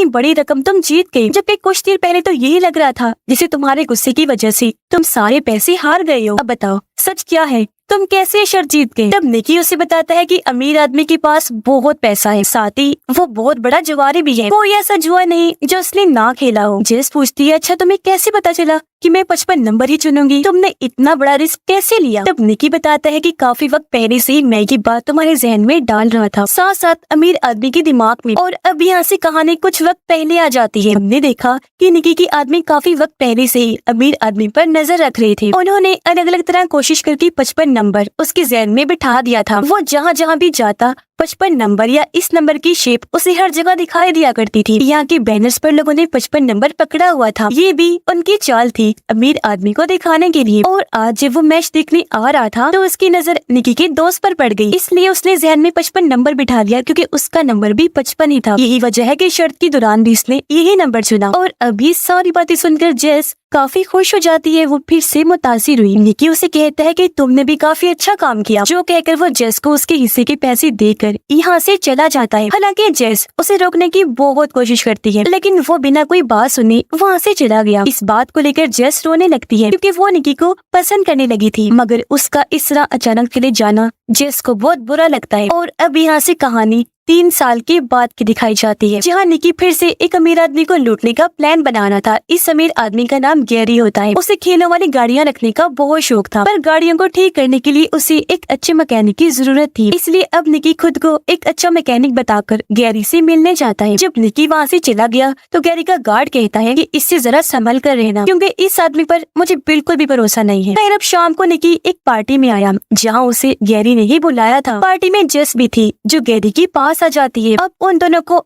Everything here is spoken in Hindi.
इतनी बड़ी रकम तुम जीत गई, जबकि कुछ देर पहले तो यही लग रहा था जैसे तुम्हारे गुस्से की वजह से तुम सारे पैसे हार गए हो। अब बताओ सच क्या है, तुम कैसे ये शर्त जीत गए? तब निकी उसे बताता है कि अमीर आदमी के पास बहुत पैसा है, साथ ही वो बहुत बड़ा जुआरी भी है, कोई ऐसा जुआ नहीं जो उसने ना खेला हो। जेस पूछती है अच्छा तुम्हें कैसे पता चला कि मैं 55 नंबर ही चुनूंगी, तुमने इतना बड़ा रिस्क कैसे लिया? तब निकी बताता है कि काफी वक्त पहले से ही मैं ये बात तुम्हारे जहन में डाल रहा था, साथ साथ अमीर आदमी के दिमाग में। और अब यहाँ से कहानी कुछ वक्त पहले आ जाती है। हमने देखा कि निकी की आदमी काफी वक्त पहले से ही अमीर आदमी पर नजर रख रहे थे। उन्होंने अलग अलग तरह कोशिश करके 55 नंबर उसके जहन में बिठा दिया था। वो जहाँ जहाँ भी जाता 55 नंबर या इस नंबर की शेप उसे हर जगह दिखाई दिया करती थी। यहाँ के बैनर्स पर लोगों ने 55 नंबर पकड़ा हुआ था। ये भी उनकी चाल थी अमीर आदमी को दिखाने के लिए। और आज जब वो मैच देखने आ रहा था तो उसकी नजर निकी के दोस्त पर पड़ गई, इसलिए उसने जहन में 55 नंबर बिठा लिया क्योंकि उसका नंबर भी 55 ही था। यही वजह है कि शर्त के दौरान भी उसने यही नंबर चुना। और अभी सारी बातें सुनकर जेस काफी खुश हो जाती है। वो फिर से मुतासिर हुई। निकी उसे कहता है कि तुमने भी काफी अच्छा काम किया, जो कहकर वो जेस को उसके हिस्से के पैसे देकर यहाँ से चला जाता है। हालांकि जेस उसे रोकने की बहुत कोशिश करती है, लेकिन वो बिना कोई बात सुने वहाँ से चला गया। इस बात को लेकर जेस रोने लगती है क्योंकि वो निकी को पसंद करने लगी थी, मगर उसका इस तरह अचानक चले जाना जेस को बहुत बुरा लगता है। और अब यहाँ से कहानी 3 साल के बाद की दिखाई जाती है, जहाँ निकी फिर से एक अमीर आदमी को लूटने का प्लान बनाना था। इस अमीर आदमी का नाम गैरी होता है। उसे खेलों वाली गाड़ियाँ रखने का बहुत शौक था, पर गाड़ियों को ठीक करने के लिए उसे एक अच्छे मैकेनिक की जरूरत थी। इसलिए अब निकी खुद को एक अच्छा मैकेनिक बताकर गैरी से मिलने जाता है। जब निकी वहाँ से चला गया तो गैरी का गार्ड कहता है कि इससे जरा संभल कर रहना, क्योंकि इस आदमी पर मुझे बिल्कुल भी भरोसा नहीं है। फिर अब शाम को निकी एक पार्टी में आया जहाँ उसे गैरी ने ही बुलाया था। पार्टी में जेस भी थी जो गैरी के पास आ जाती है। अब उन दोनों को